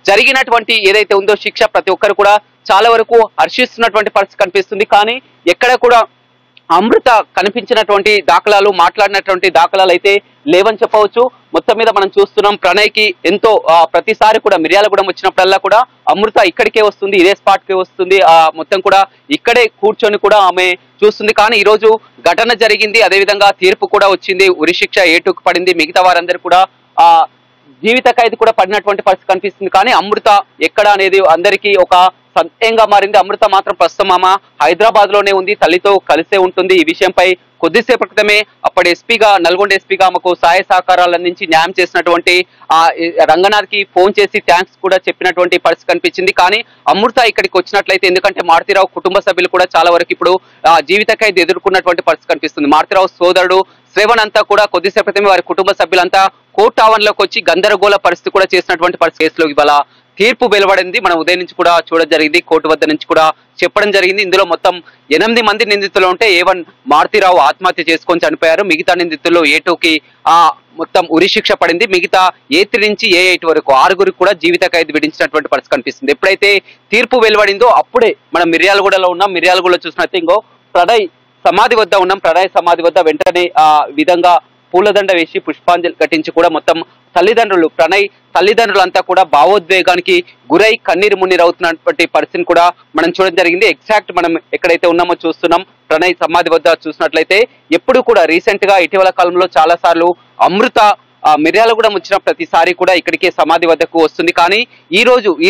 జరిగినటువంటి ఏదైతే ఉందో శిక్ష ప్రతి ఒక్కరు కూడా చాలా వరకు హర్షిస్తున్నటువంటి పరిస్థితి కనిపిస్తుంది. కానీ ఎక్కడ కూడా అమృత కనిపించినటువంటి దాఖలాలు, మాట్లాడినటువంటి దాఖలాలు అయితే లేవని చెప్పవచ్చు. మొత్తం మీద మనం చూస్తున్నాం ప్రణయ్కి ఎంతో ప్రతిసారి కూడా మిర్యాలగూడెం వచ్చినప్పుడల్లా కూడా అమృత ఇక్కడికే వస్తుంది, ఇదే స్పాట్ కే వస్తుంది, మొత్తం కూడా ఇక్కడే కూర్చొని కూడా ఆమె చూస్తుంది. కానీ ఈ రోజు ఘటన జరిగింది, అదేవిధంగా తీర్పు కూడా వచ్చింది, ఉరిశిక్ష ఏటుకు పడింది. మిగతా వారందరూ కూడా జీవిత ఖైదు కూడా పడినటువంటి పరిస్థితి కనిపిస్తుంది. కానీ అమృత ఎక్కడ అనేది అందరికీ ఒక సందేహంగా మారింది. అమృత మాత్రం ప్రస్తుతం ఆమె హైదరాబాద్ లోనే ఉంది, తల్లితో కలిసే ఉంటుంది. ఈ విషయంపై కొద్దిసేపటి క్రితమే అప్పటి ఎస్పీగా, నల్గొండ ఎస్పీగా ఆమెకు సహాయ సహకారాల నుంచి న్యాయం చేసినటువంటి రంగనాథ్ కి ఫోన్ చేసి థ్యాంక్స్ కూడా చెప్పినటువంటి పరిస్థితి కనిపించింది. కానీ అమృత ఇక్కడికి వచ్చినట్లయితే, ఎందుకంటే మారుతిరావు కుటుంబ సభ్యులు కూడా చాలా వరకు ఇప్పుడు జీవిత ఖైదు ఎదుర్కొన్నటువంటి పరిస్థితి కనిపిస్తుంది. మారుతిరావు సోదరుడు శ్రవణ్ అంతా కూడా కొద్దిసేపు క్రితమే వారి కుటుంబ సభ్యులంతా కోర్టు ఆవరణలోకి వచ్చి గందరగోళ పరిస్థితి కూడా చేసినటువంటి పరిస్థితి. కేసులో ఇవాళ తీర్పు వెలువడింది. మనం ఉదయం నుంచి కూడా చూడడం జరిగింది, కోర్టు వద్ద నుంచి కూడా చెప్పడం జరిగింది. ఇందులో మొత్తం 8 మంది నిందితులు ఉంటే A1 మారుతిరావు ఆత్మహత్య చేసుకొని చనిపోయారు. మిగతా నిందితుల్లో A2కి మొత్తం ఉరిశిక్ష పడింది. మిగతా A3 నుంచి A8 వరకు 6గురికి కూడా జీవిత ఖైదు విధించినటువంటి పరిస్థితి కనిపిస్తుంది. ఎప్పుడైతే తీర్పు వెలువడిందో అప్పుడే మనం మిర్యాలగూడలో ఉన్నాం. మిర్యాలగూడలో చూసినట్లయితే ఇంకో ప్రణయ్ సమాధి వద్ద ఉన్నాం. ప్రణయ్ సమాధి వద్ద వెంటనే విధంగా పూలదండ వేసి పుష్పాంజలి ఘటించి కూడా మొత్తం తల్లిదండ్రులు, ప్రణయ్ తల్లిదండ్రులంతా కూడా భావోద్వేగానికి గురై కన్నీరు మున్నీరవుతున్నటువంటి పరిస్థితిని కూడా మనం చూడడం జరిగింది. ఎగ్జాక్ట్ మనం ఎక్కడైతే ఉన్నామో చూస్తున్నాం. ప్రణయ్ సమాధి వద్ద చూసినట్లయితే ఎప్పుడు కూడా రీసెంట్ గా ఇటీవల కాలంలో చాలా సార్లు అమృత మిర్యాలగూడెం వచ్చిన ప్రతిసారి కూడా ఇక్కడికే సమాధి వద్దకు వస్తుంది. కానీ ఈ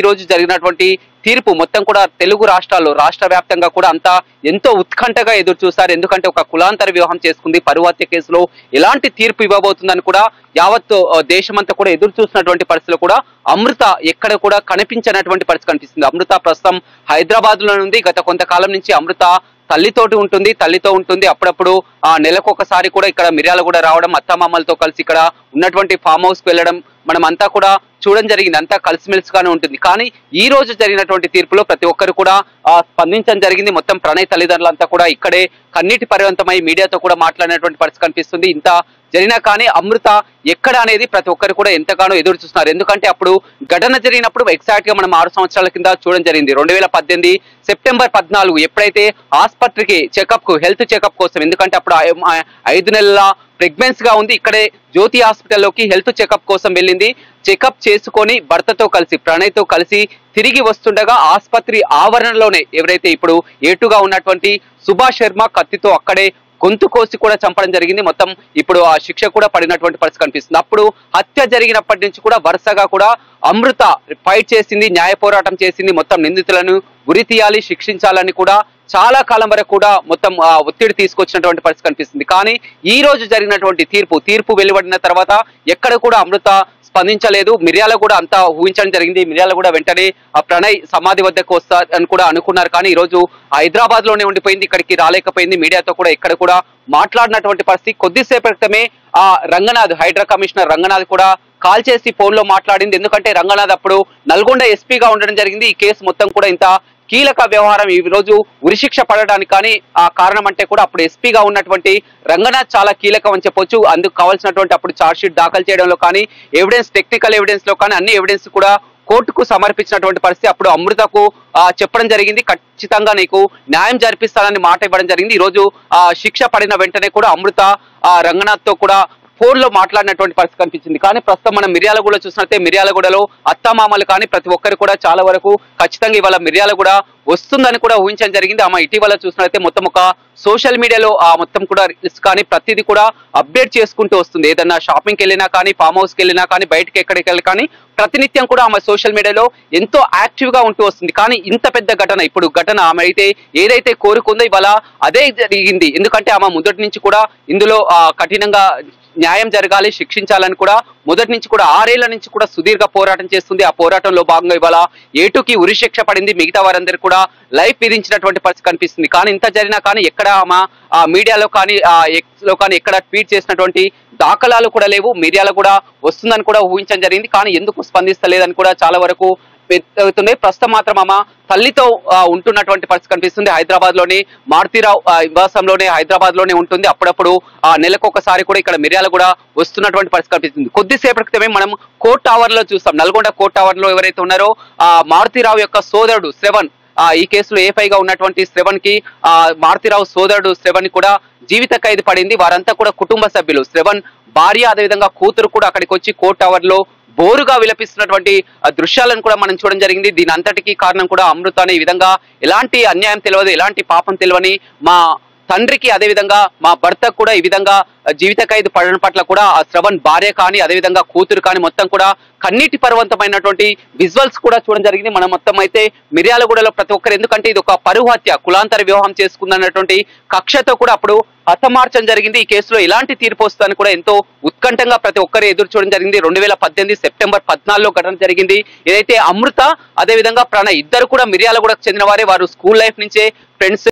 రోజు జరిగినటువంటి తీర్పు మొత్తం కూడా తెలుగు రాష్ట్రాల్లో, రాష్ట్ర వ్యాప్తంగా కూడా అంతా ఎంతో ఉత్కంఠగా ఎదురు చూస్తారు. ఎందుకంటే ఒక కులాంతర వివాహం చేసుకుంది, పరువు హత్య కేసులో ఎలాంటి తీర్పు ఇవ్వబోతుందని కూడా యావత్ దేశమంతా కూడా ఎదురు చూసినటువంటి పరిస్థితులు కూడా అమృత ఎక్కడ కూడా కనిపించినటువంటి పరిస్థితి కనిపిస్తుంది. అమృత ప్రస్తుతం హైదరాబాద్ లో ఉంది. గత కొంతకాలం నుంచి అమృత తల్లితో ఉంటుంది. అప్పుడప్పుడు నెలకొకసారి కూడా ఇక్కడ మిర్యాలగూడ రావడం, అత్తమామలతో కలిసి ఇక్కడ ఉన్నటువంటి ఫామ్ హౌస్ కి వెళ్ళడం మనం అంతా కూడా చూడడం జరిగింది. అంతా కలిసిమెలిసిగానే ఉంటుంది. కానీ ఈ రోజు జరిగినటువంటి తీర్పులో ప్రతి ఒక్కరు కూడా స్పందించడం జరిగింది. మొత్తం ప్రణయ్ తల్లిదండ్రులంతా కూడా ఇక్కడే కన్నీటి పర్యంతమై మీడియాతో కూడా మాట్లాడినటువంటి పరిస్థితి కనిపిస్తుంది. ఇంత జరిగినా కానీ అమృత ఎక్కడ అనేది ప్రతి ఒక్కరు కూడా ఎంతగానో ఎదురు చూస్తున్నారు. ఎందుకంటే అప్పుడు ఘటన జరిగినప్పుడు ఎగ్జాక్ట్ గా మనం 6 సంవత్సరాల కింద చూడడం జరిగింది. 2018 సెప్టెంబర్ 14 ఎప్పుడైతే ఆసుపత్రికి చెకప్ కు, హెల్త్ చెకప్ కోసం, ఎందుకంటే అప్పుడు 5 నెలల ప్రెగ్నెన్సీ గా ఉంది. ఇక్కడే జ్యోతి హాస్పిటల్లోకి హెల్త్ చెకప్ కోసం వెళ్ళింది. చెకప్ చేసుకొని భర్తతో కలిసి, ప్రణయ్ తో కలిసి తిరిగి వస్తుండగా ఆసుపత్రి ఆవరణలోనే ఎవరైతే ఇప్పుడు ఏటుగా ఉన్నటువంటి సుభాష్ శర్మ కత్తితో అక్కడే గొంతు కోసి కూడా చంపడం జరిగింది. మొత్తం ఇప్పుడు ఆ శిక్ష కూడా పడినటువంటి పరిస్థితి కనిపిస్తుంది. అప్పుడు హత్య జరిగినప్పటి నుంచి కూడా వరుసగా కూడా అమృత ఫైట్ చేసింది, న్యాయ పోరాటం చేసింది. మొత్తం నిందితులను ఉరి తీయాలి, శిక్షించాలని కూడా చాలా కాలం వరకు కూడా మొత్తం ఒత్తిడి తీసుకొచ్చినటువంటి పరిస్థితి కనిపిస్తుంది. కానీ ఈ రోజు జరిగినటువంటి తీర్పు వెలువడిన తర్వాత ఎక్కడ కూడా అమృత స్పందించలేదు. మిర్యాలగూడ అంతా ఊహించడం జరిగింది. మిర్యాలగూడ వెంటనే ప్రణయ్ సమాధి వద్దకు వస్తారని కూడా అనుకున్నారు. కానీ ఈ రోజు హైదరాబాద్ లోనే ఉండిపోయింది, ఇక్కడికి రాలేకపోయింది. మీడియాతో కూడా ఇక్కడ కూడా మాట్లాడినటువంటి పరిస్థితి. కొద్దిసేపటి క్రితమే రంగనాథ్, హైడ్రా కమిషనర్ రంగనాథ్ కూడా కాల్ చేసి ఫోన్ లో మాట్లాడింది. ఎందుకంటే రంగనాథ్ అప్పుడు నల్గొండ ఎస్పీగా ఉండడం జరిగింది. ఈ కేసు మొత్తం కూడా ఇంత కీలక వ్యవహారం ఈ రోజు ఉరిశిక్ష పడడానికి కానీ కారణం అంటే కూడా అప్పుడు ఎస్పీగా ఉన్నటువంటి రంగనాథ్ చాలా కీలకం అని చెప్పొచ్చు. అందుకు కావాల్సినటువంటి అప్పుడు ఛార్జ్ షీట్ దాఖలు చేయడంలో కానీ, ఎవిడెన్స్, టెక్నికల్ ఎవిడెన్స్ లో కానీ అన్ని ఎవిడెన్స్ కూడా కోర్టుకు సమర్పించినటువంటి పరిస్థితి. అప్పుడు అమృతకు చెప్పడం జరిగింది, ఖచ్చితంగా నీకు న్యాయం జరిపిస్తానని మాట ఇవ్వడం జరిగింది. ఈ రోజు శిక్ష పడిన వెంటనే కూడా అమృత రంగనాథ్ తో కూడా ఫోన్ లో మాట్లాడినటువంటి పరిస్థితి కనిపించింది. కానీ ప్రస్తుతం మనం మిర్యాలగూడ చూసినట్టే మిర్యాలగూడలో అత్తమామలు కానీ ప్రతి ఒక్కరు కూడా చాలా వరకు ఖచ్చితంగా ఇవాళ మిర్యాలగూడ వస్తుందని కూడా ఊహించడం జరిగింది. ఆమె ఇటీవల చూసినట్లయితే మొత్తం ఒక సోషల్ మీడియాలో మొత్తం కూడా రీల్స్ కానీ ప్రతిదీ కూడా అప్డేట్ చేసుకుంటూ వస్తుంది. ఏదన్నా షాపింగ్కి వెళ్ళినా కానీ, ఫామ్ హౌస్కి వెళ్ళినా కానీ, బయటకి ఎక్కడికి వెళ్ళి కానీ ప్రతినిత్యం కూడా ఆమె సోషల్ మీడియాలో ఎంతో యాక్టివ్ గా ఉంటూ వస్తుంది. కానీ ఇంత పెద్ద ఘటన ఆమె అయితే ఏదైతే కోరుకుందో ఇవాళ అదే జరిగింది. ఎందుకంటే ఆమె మొదటి నుంచి కూడా ఇందులో కఠినంగా న్యాయం జరగాలి, శిక్షించాలని కూడా మొదటి నుంచి కూడా 6 ఏళ్ల నుంచి కూడా సుదీర్ఘ పోరాటం చేస్తుంది. ఆ పోరాటంలో భాగంగా ఇవాళ ఏటుకి ఉరిశిక్ష పడింది. మిగతా వారందరూ కూడా లైఫ్ విధించినటువంటి పరిస్థితి కనిపిస్తుంది. కానీ ఇంత జరిగినా కానీ ఎక్కడ ఆమె మీడియాలో కానీ, ఎక్స్ లో కానీ ఎక్కడ ట్వీట్ చేసినటువంటి దాఖలాలు కూడా లేవు. మీడియాలో కూడా వస్తుందని కూడా ఊహించడం జరిగింది. కానీ ఎందుకు స్పందిస్తలేదని కూడా చాలా వరకు అవుతున్నాయి. ప్రస్తుతం మాత్రం ఆమె తల్లితో ఉంటున్నటువంటి పరిస్థితి కనిపిస్తుంది. హైదరాబాద్ లోని మారుతీరావు నివాసంలోనే హైదరాబాద్ లోనే ఉంటుంది. అప్పుడప్పుడు నెలకు ఒకసారి కూడా ఇక్కడ మిర్యాలగూడ వస్తున్నటువంటి పరిస్థితి కనిపిస్తుంది. కొద్దిసేపటి క్రితమే మనం కోర్ట్ టవర్ లో చూస్తాం. నల్గొండ కోర్ట్ టవర్ లో ఎవరైతే ఉన్నారో మారుతీరావు యొక్క సోదరుడు శ్రవణ్, ఈ కేసులో ఏఫైగా ఉన్నటువంటి శ్రవణ్ కి మారుతీరావు సోదరుడు శ్రవణ్ కూడా జీవిత ఖైదు పడింది. వారంతా కూడా కుటుంబ సభ్యులు. శ్రవణ్ భార్య అదేవిధంగా కూతురు కూడా అక్కడికి వచ్చి కోర్ట్ టవర్ లో బోరుగా విలపిస్తున్నటువంటి దృశ్యాలను కూడా మనం చూడడం జరిగింది. దీని అంతటికీ కారణం కూడా అమృత ఈ విధంగా ఎలాంటి అన్యాయం తెలియదు, ఎలాంటి పాపం తెలియని మా తండ్రికి అదేవిధంగా మా భర్తకు కూడా ఈ విధంగా జీవిత ఖైదు పడడం పట్ల కూడా ఆ శ్రవణ్ భార్య కానీ అదేవిధంగా కూతురు కానీ మొత్తం కూడా కన్నీటి పర్వంతమైనటువంటి విజువల్స్ కూడా చూడడం జరిగింది. మనం మొత్తం అయితే మిర్యాలగూడలో ప్రతి ఒక్కరు, ఎందుకంటే ఇది ఒక పరువు హత్య, కులాంతర వివాహం చేసుకుందన్నటువంటి కక్షతో కూడా అప్పుడు హతమార్చడం జరిగింది. ఈ కేసులో ఎలాంటి తీర్పు వస్తుందని కూడా ఎంతో ఉత్కంఠంగా ప్రతి ఒక్కరు ఎదురు చూడడం జరిగింది. 2018 సెప్టెంబర్ 14లో ఘటన జరిగింది. ఏదైతే అమృత అదేవిధంగా ప్రణయ్ ఇద్దరు కూడా మిర్యాలగూడకు చెందిన వారే. వారు స్కూల్ లైఫ్ నుంచే ఫ్రెండ్స్.